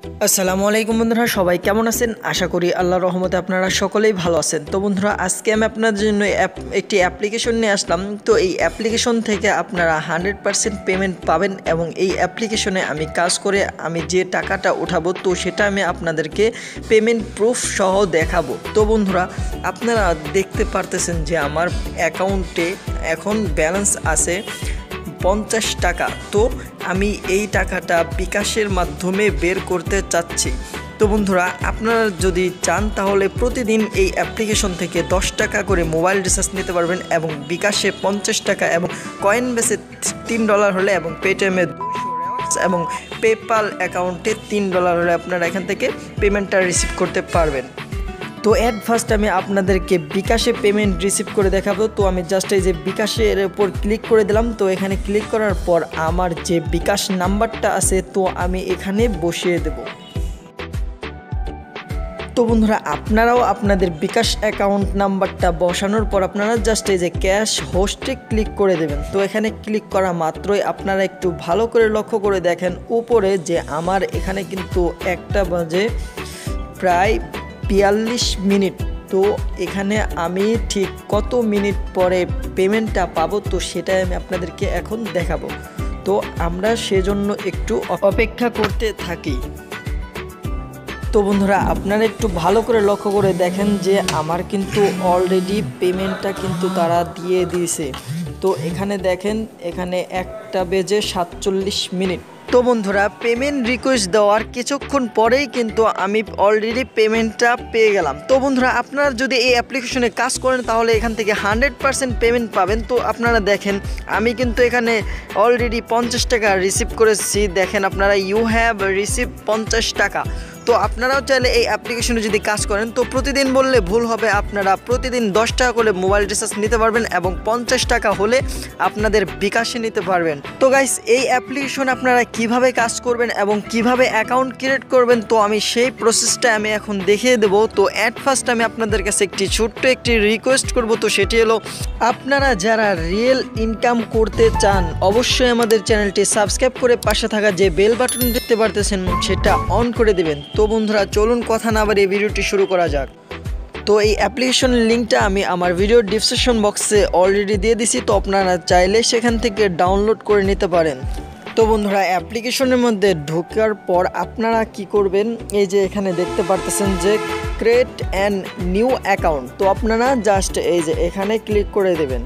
আসসালামু আলাইকুম বন্ধুরা, সবাই কেমন আছেন? আশা করি আল্লাহর রহমতে আপনারা সকলেই ভালো আছেন। তো বন্ধুরা, আজকে আমি আপনাদের জন্য একটি অ্যাপ্লিকেশন নিয়ে আসলাম। তো এই অ্যাপ্লিকেশন থেকে আপনারা 100% পেমেন্ট পাবেন এবং এই অ্যাপ্লিকেশনে আমি কাজ করে আমি যে টাকাটা উঠাবো তো সেটা আমি আপনাদেরকে পেমেন্ট প্রুফ সহ দেখাবো। তো বন্ধুরা, আপনারা দেখতে পারতেছেন যে আমার অ্যাকাউন্টে এখন ব্যালেন্স আছে 50 টাকা। তো আমি এই টাকাটা বিকাশের মাধ্যমে বের করতে চাচ্ছি। তো বন্ধুরা, আপনারা যদি চান তাহলে প্রতিদিন এই অ্যাপ্লিকেশন থেকে 10 টাকা করে মোবাইল রিচার্জ নিতে পারবেন এবং বিকাশে 50 টাকা এবং কয়েন বেসে $3 হলে এবং পেটিএমে 200 এবং পেপাল অ্যাকাউন্টে $3 হলে আপনারা এখান থেকে পেমেন্টটা রিসিভ করতে পারবেন। তো অ্যাট ফার্স্ট আমি আপনাদেরকে বিকাশে পেমেন্ট রিসিভ করে দেখাবো। তো আমি জাস্ট এই যে বিকাশের উপর ক্লিক করে দিলাম। তো এখানে ক্লিক করার পর আমার যে বিকাশ নাম্বারটা আছে তো আমি এখানে বসিয়ে দেব। তো বন্ধুরা, আপনারাও আপনাদের বিকাশ অ্যাকাউন্ট নাম্বারটা বসানোর পর আপনারা জাস্ট এই যে ক্যাশ হোস্টে ক্লিক করে দেবেন। তো এখানে ক্লিক করা মাত্রই আপনারা একটু ভালো করে লক্ষ্য করে দেখেন উপরে যে আমার এখানে কিন্তু 1টা বাজে প্রায় 42 মিনিট। তো এখানে আমি ঠিক কত মিনিট পরে পেমেন্টটা পাবো তো সেটাই আমি আপনাদেরকে এখন দেখাবো। তো আমরা সেজন্য একটু অপেক্ষা করতে থাকি। তো বন্ধুরা, আপনারা একটু ভালো করে লক্ষ্য করে দেখেন যে আমার কিন্তু অলরেডি পেমেন্টটা কিন্তু তারা দিয়ে দিয়েছে। তো এখানে দেখেন, এখানে 1টা বেজে 47 মিনিট। তো বন্ধুরা, পেমেন্ট রিকোয়েস্ট দেওয়ার কিছুক্ষণ পরেই কিন্তু আমি অলরেডি পেমেন্টটা পেয়ে গেলাম। তো বন্ধুরা, আপনারা যদি এই অ্যাপ্লিকেশনে কাজ করেন তাহলে এখান থেকে 100% পেমেন্ট পাবেন। তো আপনারা দেখেন, আমি কিন্তু এখানে অলরেডি 50 টাকা রিসিভ করেছি। দেখেন আপনারা, ইউ হ্যাভ রিসিভ 50 টাকা। তো আপনারাও চাইলে এই অ্যাপ্লিকেশনে যদি কাজ করেন তো প্রতিদিন বললে ভুল হবে, আপনারা প্রতিদিন 10 টাকা করে মোবাইল রিচার্জ নিতে পারবেন এবং 50 টাকা হলে আপনাদের বিকাশে নিতে পারবেন। তো গাইস, এই অ্যাপ্লিকেশন আপনারা কিভাবে কাজ করবেন এবং কিভাবে অ্যাকাউন্ট ক্রিয়েট করবেন তো আমি সেই প্রসেসটা আমি এখন দেখিয়ে দেবো। তো অ্যাট ফার্স্ট আমি আপনাদের কাছে ছোট্ট একটি রিকোয়েস্ট করব। তো সেটি হলো, আপনারা যারা রিয়েল ইনকাম করতে চান অবশ্যই আমাদের চ্যানেলটি সাবস্ক্রাইব করে পাশে থাকা যে বেল বাটন দেখতে পারতেছেন সেটা অন করে দেবেন। তো বন্ধুরা, চলুন কথা না বাড়িয়ে ভিডিওটি শুরু করা যাক। তো এই অ্যাপ্লিকেশনের লিঙ্কটা আমি আমার ভিডিও ডিসক্রিপশন বক্সে অলরেডি দিয়ে দিছি। তো আপনারা চাইলে সেখান থেকে ডাউনলোড করে নিতে পারেন। তো বন্ধুরা, অ্যাপ্লিকেশনের মধ্যে ঢোকার পর আপনারা কি করবেন, এই যে এখানে দেখতে পারতেছেন যে ক্রিয়েট অ্যান নিউ অ্যাকাউন্ট। তো আপনারা জাস্ট এই যে এখানে ক্লিক করে দেবেন।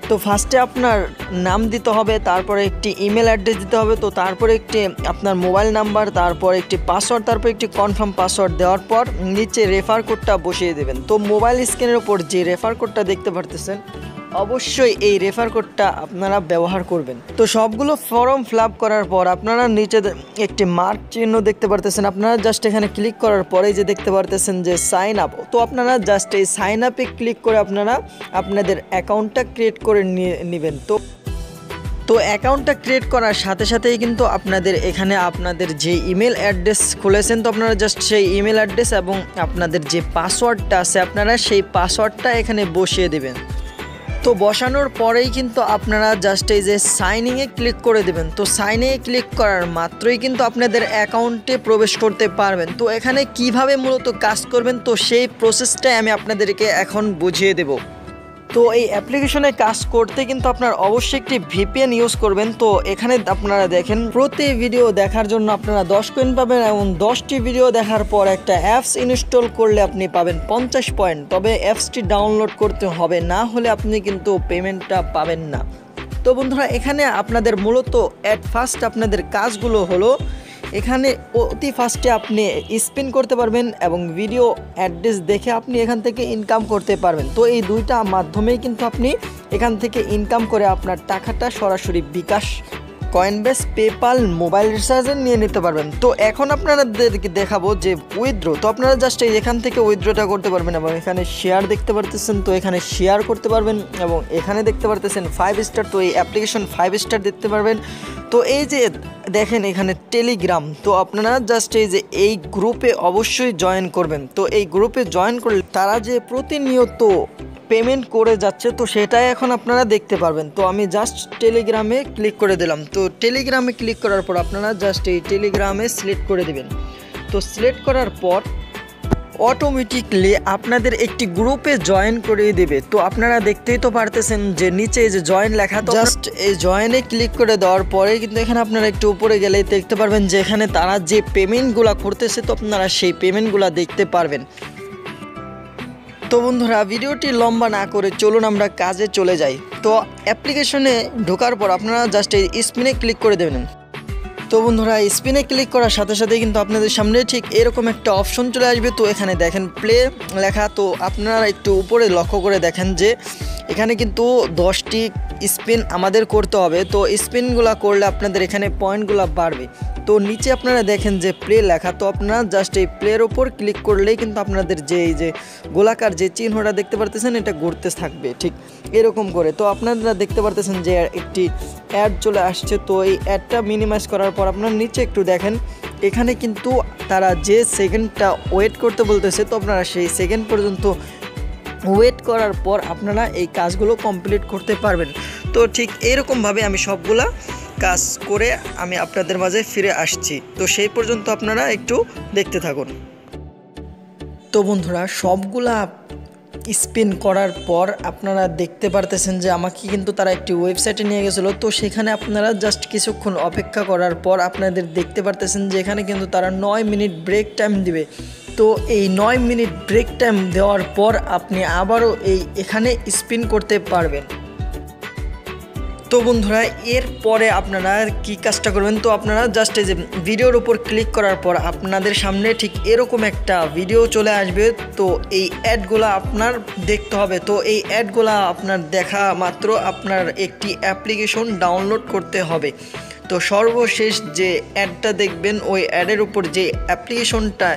তো ফার্স্টে আপনার নাম দিতে হবে, তারপরে একটি ইমেল অ্যাড্রেস দিতে হবে, তো তারপরে একটি আপনার মোবাইল নাম্বার, তারপর একটি পাসওয়ার্ড, তারপর একটি কনফার্ম পাসওয়ার্ড দেওয়ার পর নিচে রেফার কোডটা বসিয়ে দেবেন। তো মোবাইল স্ক্রিনের উপর যে রেফার কোডটা দেখতে পারতেছেন অবশ্যই এই রেফার কোডটা আপনারা ব্যবহার করবেন। তো সবগুলো ফর্ম ফিল আপ করার পর আপনারা নিচে একটি মার্ক চিহ্ন দেখতে পারতেছেন। আপনারা জাস্ট এখানে ক্লিক করার পরে যে দেখতে পারতেছেন যে সাইন আপ। তো আপনারা জাস্ট এই সাইন আপে ক্লিক করে আপনারা আপনাদের অ্যাকাউন্টটা ক্রিয়েট করে নেবেন। তো অ্যাকাউন্টটা ক্রিয়েট করার সাথে সাথেই কিন্তু আপনাদের এখানে আপনাদের যে ইমেল অ্যাড্রেস খুলেছেন তো আপনারা জাস্ট সেই ইমেল অ্যাড্রেস এবং আপনাদের যে পাসওয়ার্ডটা আছে আপনারা সেই পাসওয়ার্ডটা এখানে বসিয়ে দেবেন। তো বসানোর পরেই কিন্তু আপনারা জাস্ট এই যে সাইনিংয়ে ক্লিক করে দেবেন। তো সাইনিংয়ে ক্লিক করার মাত্রই কিন্তু আপনাদের অ্যাকাউন্টে প্রবেশ করতে পারবেন। তো এখানে কিভাবে মূলত কাজ করবেন তো সেই প্রসেসটাই আমি আপনাদেরকে এখন বুঝিয়ে দেব। তো এই অ্যাপ্লিকেশনে কাজ করতে কিন্তু আপনার অবশ্যই একটি ভিপিএন ইউজ করবেন। তো এখানে আপনারা দেখেন, প্রতি ভিডিও দেখার জন্য আপনারা 10 কয়েন পাবেন এবং 10টি ভিডিও দেখার পর একটা অ্যাপস ইনস্টল করলে আপনি পাবেন 50 পয়েন্ট। তবে অ্যাপসটি ডাউনলোড করতে হবে, না হলে আপনি কিন্তু পেমেন্টটা পাবেন না। তো বন্ধুরা, এখানে আপনাদের মূলত অ্যাট ফার্স্ট আপনাদের কাজগুলো হলো, এখানে অতি ফার্স্টে আপনি স্পিন করতে পারবেন এবং ভিডিও অ্যাড্রেস দেখে আপনি এখান থেকে ইনকাম করতে পারবেন। তো এই দুইটা মাধ্যমেই কিন্তু আপনি এখান থেকে ইনকাম করে আপনার টাকাটা সরাসরি বিকাশ, কয়েনবেস, পেপাল, মোবাইল রিচার্জে নিয়ে নিতে পারবেন। তো এখন আপনাদেরকে দেখাবো যে উইথড্র। তো আপনারা জাস্ট এখান থেকে উইথড্রটা করতে পারবেন এবং এখানে শেয়ার দেখতে পারতেছেন, তো এখানে শেয়ার করতে পারবেন এবং এখানে দেখতে পারতেছেন 5 স্টার। তো এই অ্যাপ্লিকেশন 5 স্টার দেখতে পারবেন। তো এই যে দেখেন এখানে টেলিগ্রাম, তো আপনারা জাস্ট এই যে এই গ্রুপে অবশ্যই জয়েন করবেন। তো এই গ্রুপে জয়েন করলে তারা যে প্রতিনিয়ত পেমেন্ট করে যাচ্ছে, তো সেটাই এখন আপনারা দেখতে পারবেন। তো আমি জাস্ট টেলিগ্রামে ক্লিক করে দিলাম। তো টেলিগ্রামে ক্লিক করার পর আপনারা জাস্ট এই টেলিগ্রামে সিলেক্ট করে দিবেন। তো সিলেক্ট করার পর অটোমেটিকলি আপনাদের একটি গ্রুপে জয়েন করিয়ে দেবে। তো আপনারা দেখতেই তো পারতেছেন যে নিচে যে জয়েন লেখা, তো জাস্ট এই জয়েনে ক্লিক করে দেওয়ার পরে কিন্তু এখানে আপনারা একটু উপরে গেলে দেখতে পারবেন যে এখানে তারা যে পেমেন্টগুলো করতেছে, তো আপনারা সেই পেমেন্টগুলো দেখতে পারবেন। তো বন্ধুরা, ভিডিওটি লম্বা না করে চলুন আমরা কাজে চলে যাই। তো অ্যাপ্লিকেশনে ঢোকার পর আপনারা জাস্ট এই স্পিনে ক্লিক করে দেবেন। তো বন্ধুরা, স্পিনে ক্লিক করার সাথে সাথে কিন্তু আপনাদের সামনে ঠিক এরকম একটা অপশন চলে আসবে। তো এখানে দেখেন প্লে লেখা, তো আপনারা একটু উপরে লক্ষ্য করে দেখেন যে এখানে কিন্তু 10টি স্পিন আমাদের করতে হবে। তো স্পিনগুলো করলে আপনাদের এখানে পয়েন্টগুলো বাড়বে। তো নিচে আপনারা দেখেন যে প্লে লেখা, তো আপনারা জাস্ট এই প্লের ওপর ক্লিক করলেই কিন্তু আপনাদের যে এই যে গোলাকার যে চিহ্নটা দেখতে পারতেছেন এটা ঘুরতে থাকবে ঠিক এরকম করে। তো আপনারা দেখতে পারতেছেন যে একটি অ্যাড চলে আসছে। তো এই অ্যাডটা মিনিমাইজ করার পর আপনারা নিচে একটু দেখেন, এখানে কিন্তু তারা যে সেকেন্ডটা ওয়েট করতে বলতেছে, তো আপনারা সেই সেকেন্ড পর্যন্ত ওয়েট করার পর আপনারা এই কাজগুলো কমপ্লিট করতে পারবেন। তো ঠিক এইরকমভাবে আমি সবগুলা কাজ করে আমি আপনাদের মাঝে ফিরে আসছি। তো সেই পর্যন্ত আপনারা একটু দেখতে থাকুন। তো বন্ধুরা, সবগুলা স্পিন করার পর আপনারা দেখতে পারতেছেন যে আমাকে কিন্তু তারা একটি ওয়েবসাইটে নিয়ে গেছিলো। তো সেখানে আপনারা জাস্ট কিছুক্ষণ অপেক্ষা করার পর আপনাদের দেখতে পারতেছেন যে এখানে কিন্তু তারা 9 মিনিট ব্রেক টাইম দিবে। তো এই 9 মিনিট ব্রেক টাইম দেওয়ার পর আপনি আবারও এখানে স্পিন করতে পারবেন। তো বন্ধুরা, এরপরে আপনারা কি কাজটা করবেন, তো আপনারা জাস্ট এই যে ভিডিওর উপর ক্লিক করার পর আপনাদের সামনে ঠিক এরকম একটা ভিডিও চলে আসবে। তো এই অ্যাডগুলো আপনার দেখতে হবে। তো এই অ্যাডগুলো আপনার দেখা মাত্র আপনার একটি অ্যাপ্লিকেশন ডাউনলোড করতে হবে। তো সর্বশেষ যে অ্যাডটা দেখবেন ওই অ্যাডের উপর যে অ্যাপ্লিকেশনটা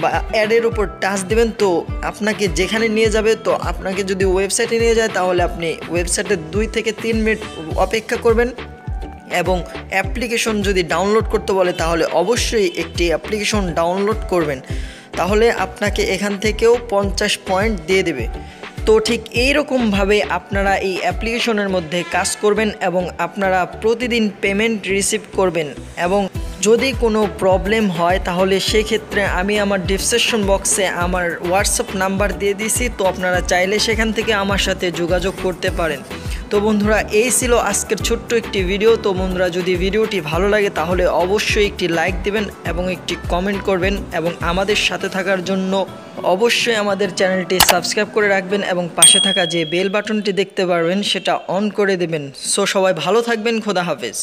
বা অ্যাডের উপর টাচ দেবেন, তো আপনাকে যেখানে নিয়ে যাবে, তো আপনাকে যদি ওয়েবসাইটে নিয়ে যায় তাহলে আপনি ওয়েবসাইটে 2 থেকে 3 মিনিট অপেক্ষা করবেন। এবং অ্যাপ্লিকেশন যদি ডাউনলোড করতে বলে তাহলে অবশ্যই একটি অ্যাপ্লিকেশন ডাউনলোড করবেন, তাহলে আপনাকে এখান থেকেও 50 পয়েন্ট দিয়ে দেবে। তো ঠিক এইরকমভাবে আপনারা এই অ্যাপ্লিকেশনের মধ্যে কাজ করবেন এবং আপনারা প্রতিদিন পেমেন্ট রিসিভ করবেন। এবং যদি কোনো প্রবলেম হয় তাহলে সেক্ষেত্রে আমি আমার ডিসক্রিপশন বক্সে আমার হোয়াটসঅ্যাপ নাম্বার দিয়ে দিয়েছি, তো আপনারা চাইলে সেখান থেকে আমার সাথে যোগাযোগ করতে পারেন। তো বন্ধুরা, এই ছিল আজকের ছোট্ট একটি ভিডিও। তো বন্ধুরা, যদি ভিডিওটি ভালো লাগে তাহলে অবশ্যই একটি লাইক দিবেন এবং একটি কমেন্ট করবেন এবং আমাদের সাথে থাকার জন্য অবশ্যই আমাদের চ্যানেলটি সাবস্ক্রাইব করে রাখবেন এবং পাশে থাকা যে বেল বাটনটি দেখতে পারবেন সেটা অন করে দেবেন। সো সবাই ভালো থাকবেন, খোদা হাফেজ।